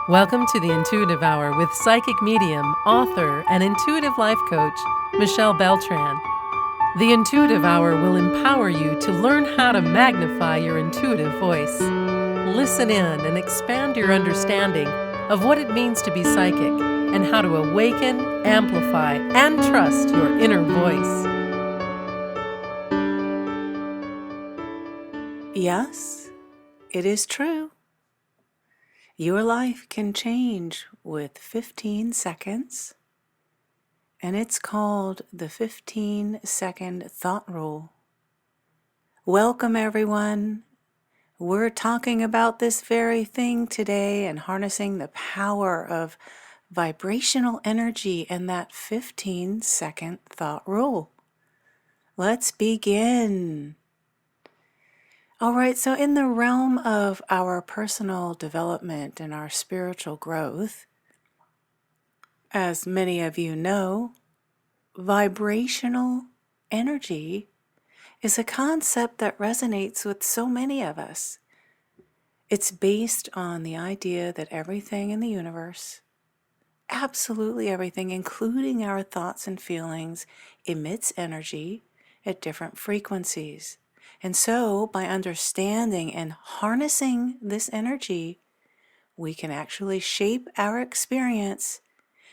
Welcome to the Intuitive Hour with psychic medium, author, and intuitive life coach, Michelle Beltran. The Intuitive Hour will empower you to learn how to magnify your intuitive voice. Listen in and expand your understanding of what it means to be psychic and how to awaken, amplify, and trust your inner voice. Yes, it is true. Your life can change with 15 seconds, and it's called the 15-second thought rule. Welcome, everyone. We're talking about this very thing today and harnessing the power of vibrational energy and that 15-second thought rule. Let's begin. All right, so in the realm of our personal development and our spiritual growth, as many of you know, vibrational energy is a concept that resonates with so many of us. It's based on the idea that everything in the universe, absolutely everything, including our thoughts and feelings, emits energy at different frequencies. And so, by understanding and harnessing this energy, we can actually shape our experience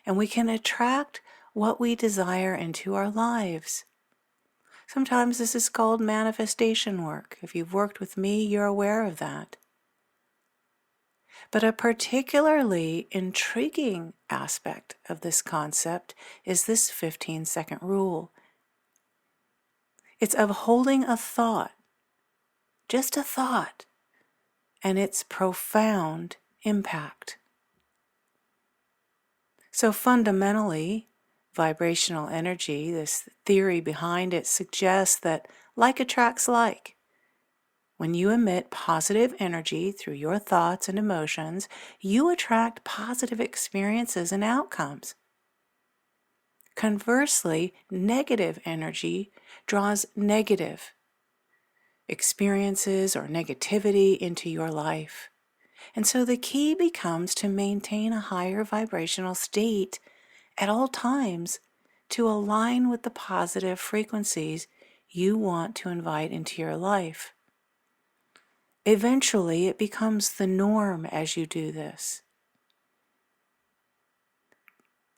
and we can attract what we desire into our lives. Sometimes this is called manifestation work. If you've worked with me, you're aware of that. But a particularly intriguing aspect of this concept is this 15-second rule. It's of holding a thought, just a thought, and its profound impact. So fundamentally, vibrational energy, this theory behind it, suggests that like attracts like. When you emit positive energy through your thoughts and emotions, you attract positive experiences and outcomes. Conversely, negative energy draws negative experiences or negativity into your life. And so the key becomes to maintain a higher vibrational state at all times to align with the positive frequencies you want to invite into your life. Eventually, it becomes the norm as you do this.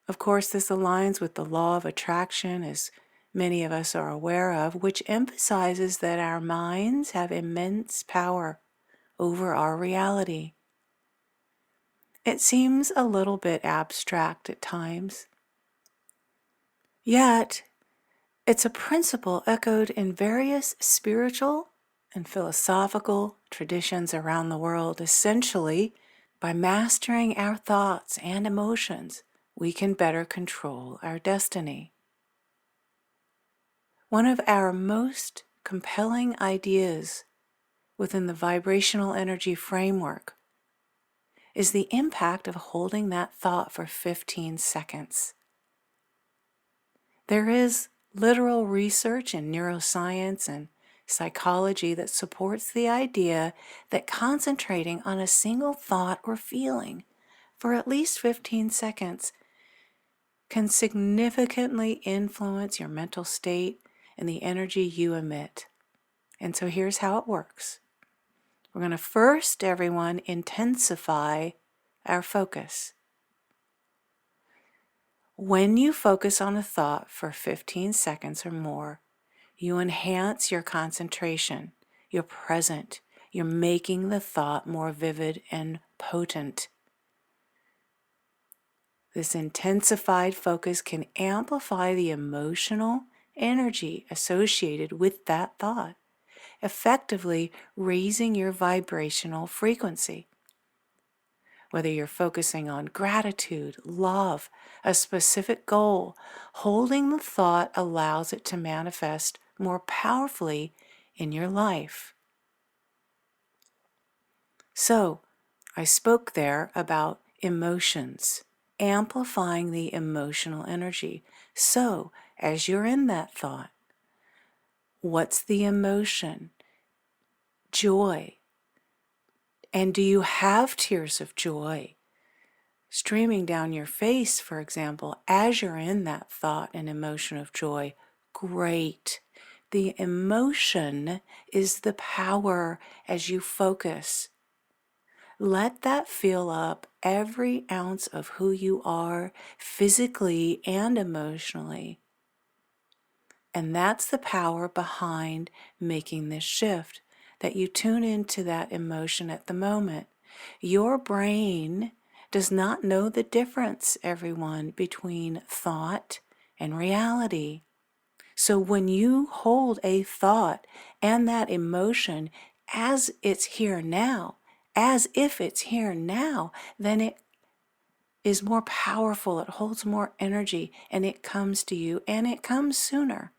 Of course, this aligns with the law of attraction, as many of us are aware of, which emphasizes that our minds have immense power over our reality. It seems a little bit abstract at times, yet it's a principle echoed in various spiritual and philosophical traditions around the world. Essentially, by mastering our thoughts and emotions, we can better control our destiny. One of our most compelling ideas within the vibrational energy framework is the impact of holding that thought for 15 seconds. There is literal research in neuroscience and psychology that supports the idea that concentrating on a single thought or feeling for at least 15 seconds can significantly influence your mental state and the energy you emit. And so here's how it works. We're going to first, everyone, intensify our focus. When you focus on a thought for 15 seconds or more, you enhance your concentration. You're present. You're making the thought more vivid and potent. This intensified focus can amplify the emotional energy associated with that thought, effectively raising your vibrational frequency. Whether you're focusing on gratitude, love, a specific goal, holding the thought allows it to manifest more powerfully in your life. So, I spoke there about emotions, amplifying the emotional energy. So, as you're in that thought, what's the emotion? Joy. And do you have tears of joy? streaming down your face, for example, as you're in that thought and emotion of joy, great. The emotion is the power as you focus. Let that fill up every ounce of who you are physically and emotionally. And that's the power behind making this shift, that you tune into that emotion at the moment. Your brain does not know the difference, everyone, between thought and reality. So when you hold a thought and that emotion as it's here now, as if it's here now, then it is more powerful, it holds more energy, and it comes to you, and it comes sooner.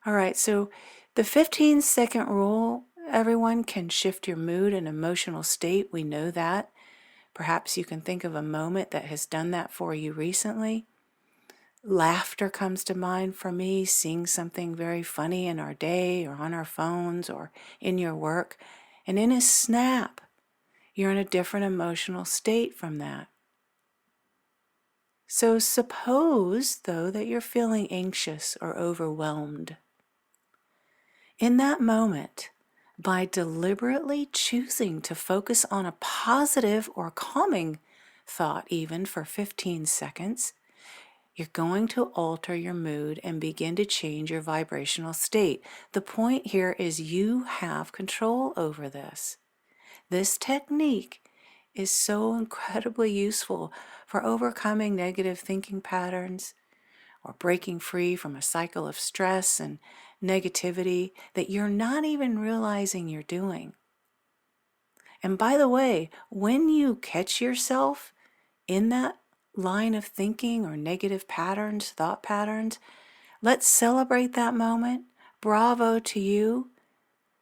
All right, so the 15-second rule, everyone, can shift your mood and emotional state. We know that. Perhaps you can think of a moment that has done that for you recently. Laughter comes to mind for me, seeing something very funny in our day or on our phones or in your work. And in a snap, you're in a different emotional state from that. So suppose, though, that you're feeling anxious or overwhelmed. In that moment, by deliberately choosing to focus on a positive or calming thought, even for 15 seconds, you're going to alter your mood and begin to change your vibrational state. The point here is you have control over this. This technique is so incredibly useful for overcoming negative thinking patterns or breaking free from a cycle of stress and negativity that you're not even realizing you're doing. And by the way, when you catch yourself in that line of thinking or negative patterns, thought patterns, let's celebrate that moment. Bravo to you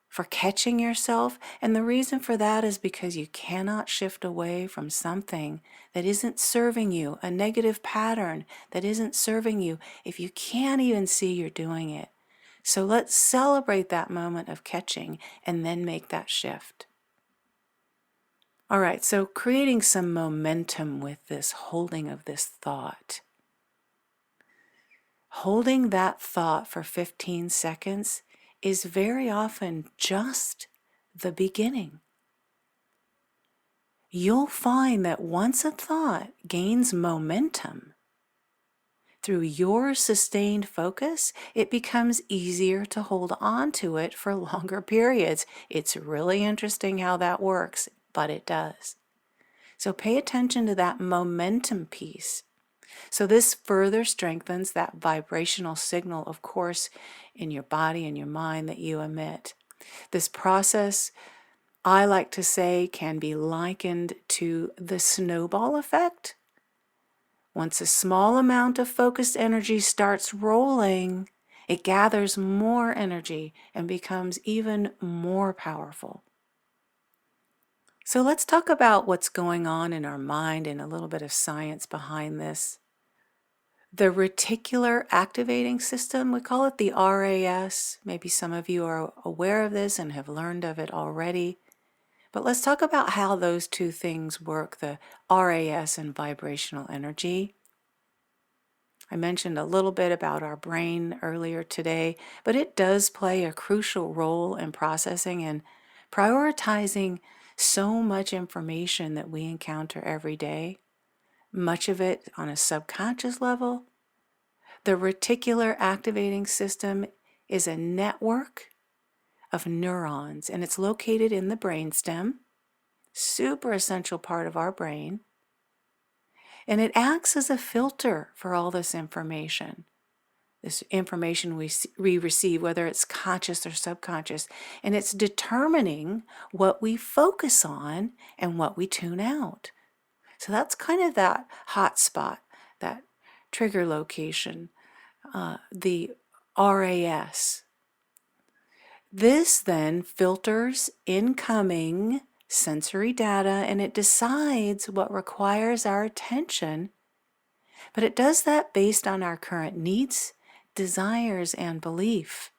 for catching yourself. And the reason for that is because you cannot shift away from something that isn't serving you, a negative pattern that isn't serving you, if you can't even see you're doing it. So let's celebrate that moment of catching and then make that shift. All right, so creating some momentum with this holding of this thought. Holding that thought for 15 seconds is very often just the beginning. You'll find that once a thought gains momentum, through your sustained focus, it becomes easier to hold on to it for longer periods. It's really interesting how that works, but it does. So pay attention to that momentum piece. So this further strengthens that vibrational signal, of course, in your body and your mind that you emit. This process, I like to say, can be likened to the snowball effect. Once a small amount of focused energy starts rolling, it gathers more energy and becomes even more powerful. So let's talk about what's going on in our mind and a little bit of science behind this. The Reticular Activating System, we call it the RAS. Maybe some of you are aware of this and have learned of it already. But let's talk about how those two things work, the RAS and vibrational energy. I mentioned a little bit about our brain earlier today, but it does play a crucial role in processing and prioritizing so much information that we encounter every day, much of it on a subconscious level. The reticular activating system is a network of neurons, and it's located in the brainstem, super essential part of our brain. And it acts as a filter for all this information we receive, whether it's conscious or subconscious. And it's determining what we focus on and what we tune out. So that's kind of that hot spot, that trigger location, the RAS. This then filters incoming sensory data and it decides what requires our attention, but it does that based on our current needs, desires, and belief.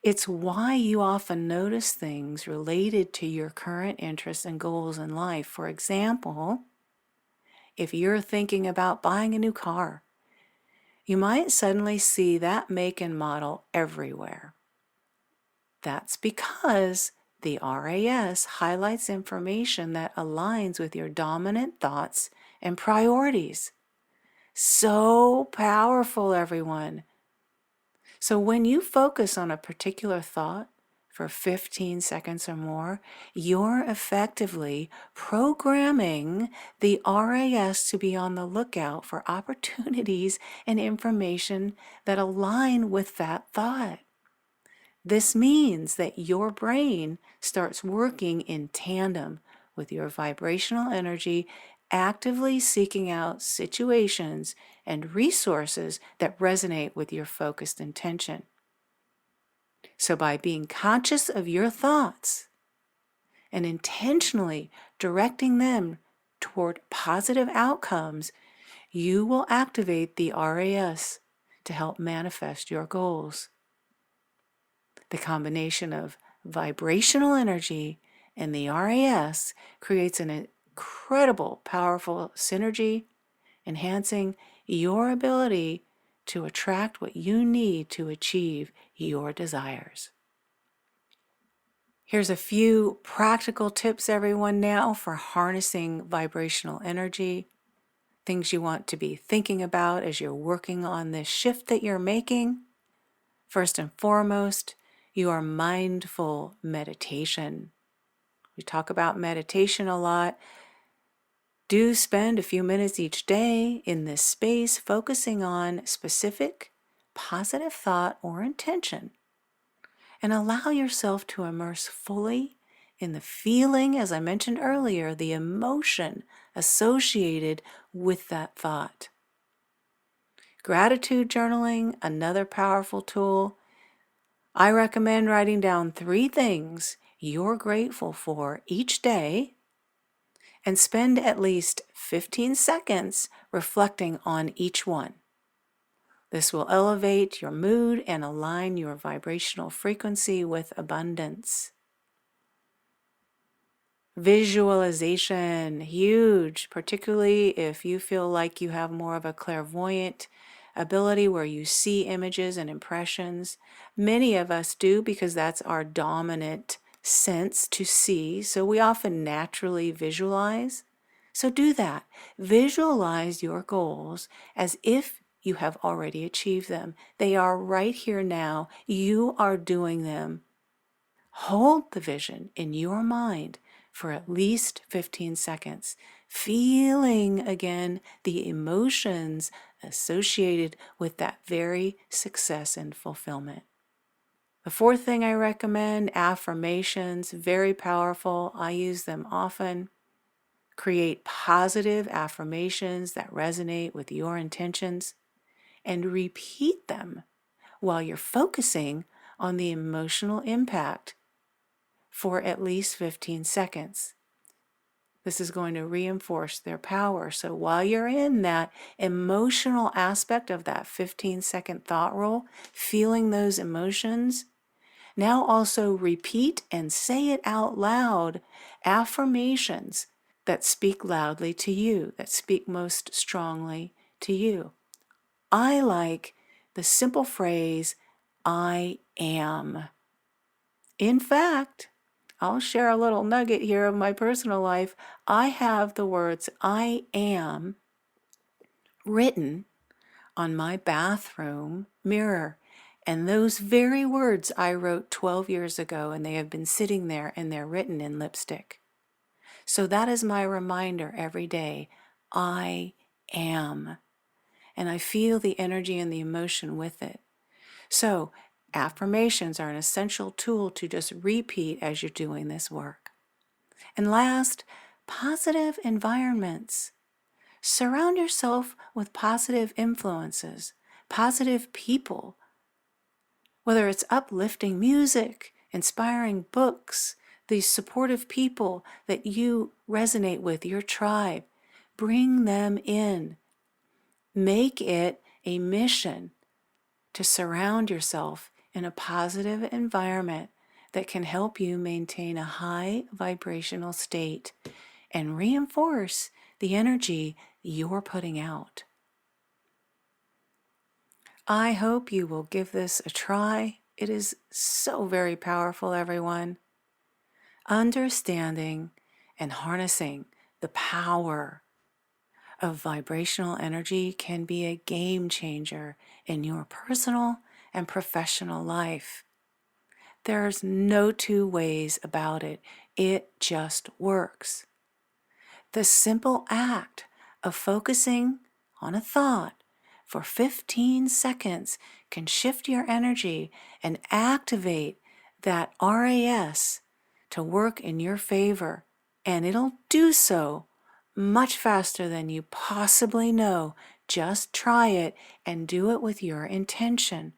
It's why you often notice things related to your current interests and goals in life. For example, if you're thinking about buying a new car, you might suddenly see that make and model everywhere. That's because the RAS highlights information that aligns with your dominant thoughts and priorities. So powerful, everyone. So when you focus on a particular thought for 15 seconds or more, you're effectively programming the RAS to be on the lookout for opportunities and information that align with that thought. This means that your brain starts working in tandem with your vibrational energy, actively seeking out situations and resources that resonate with your focused intention. So, by being conscious of your thoughts and intentionally directing them toward positive outcomes, you will activate the RAS to help manifest your goals. The combination of vibrational energy and the RAS creates an incredible, powerful synergy, enhancing your ability to attract what you need to achieve your desires. Here's a few practical tips, everyone, now for harnessing vibrational energy. Things you want to be thinking about as you're working on this shift that you're making. First and foremost, your mindful meditation. We talk about meditation a lot. Do spend a few minutes each day in this space focusing on specific positive thought or intention, and allow yourself to immerse fully in the feeling, as I mentioned earlier, the emotion associated with that thought. Gratitude journaling, another powerful tool. I recommend writing down 3 things you're grateful for each day and spend at least 15 seconds reflecting on each one. This will elevate your mood and align your vibrational frequency with abundance. Visualization, huge, particularly if you feel like you have more of a clairvoyant ability where you see images and impressions. Many of us do because that's our dominant sense to see, so we often naturally visualize. So do that. Visualize your goals as if you have already achieved them. They are right here now. You are doing them. Hold the vision in your mind for at least 15 seconds, feeling again the emotions associated with that very success and fulfillment. The 4th thing I recommend, affirmations, very powerful. I use them often. Create positive affirmations that resonate with your intentions and repeat them while you're focusing on the emotional impact for at least 15 seconds. This is going to reinforce their power. So while you're in that emotional aspect of that 15-second thought roll, feeling those emotions, now also repeat and say it out loud, affirmations that speak loudly to you, that speak most strongly to you. I like the simple phrase, I am. In fact, I'll share a little nugget here of my personal life. I have the words I am written on my bathroom mirror. And those very words I wrote 12 years ago, and they have been sitting there and they're written in lipstick. So that is my reminder every day. I am. And I feel the energy and the emotion with it. So affirmations are an essential tool to just repeat as you're doing this work. And last, positive environments. Surround yourself with positive influences, positive people, whether it's uplifting music, inspiring books, these supportive people that you resonate with, your tribe. Bring them in. Make it a mission to surround yourself in a positive environment that can help you maintain a high vibrational state and reinforce the energy you're putting out. I hope you will give this a try. It is so very powerful, everyone. Understanding and harnessing the power of vibrational energy can be a game changer in your personal and professional life. There's no two ways about it. It just works. The simple act of focusing on a thought for 15 seconds can shift your energy and activate that RAS to work in your favor, and it'll do so much faster than you possibly know. Just try it and do it with your intention.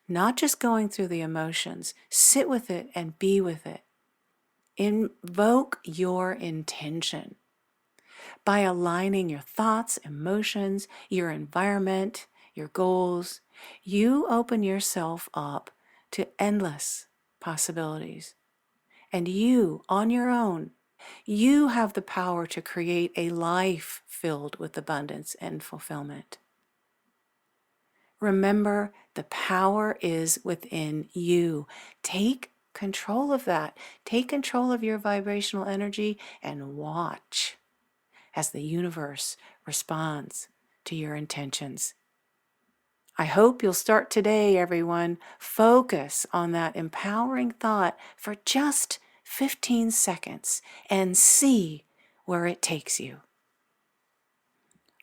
Not just going through the emotions. Sit with it and be with it. Invoke your intention. By aligning your thoughts, emotions, your environment, your goals, you open yourself up to endless possibilities. And you, on your own, you have the power to create a life filled with abundance and fulfillment. Remember, the power is within you. Take control of that. Take control of your vibrational energy and watch as the universe responds to your intentions. I hope you'll start today, everyone. Focus on that empowering thought for just 15 seconds and see where it takes you.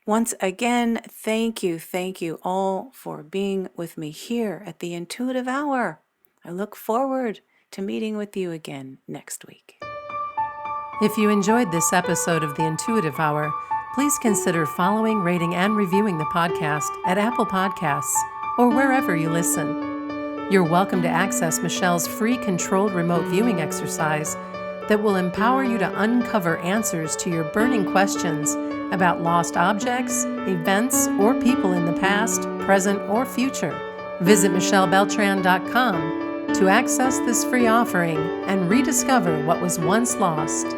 Once again, thank you all for being with me here at the Intuitive Hour. I look forward to meeting with you again next week. If you enjoyed this episode of the Intuitive Hour, please consider following, rating, and reviewing the podcast at Apple Podcasts or wherever you listen. You're welcome to access Michelle's free controlled remote viewing exercise that will empower you to uncover answers to your burning questions about lost objects, events, or people in the past, present, or future. Visit michellebeltran.com to access this free offering and rediscover what was once lost.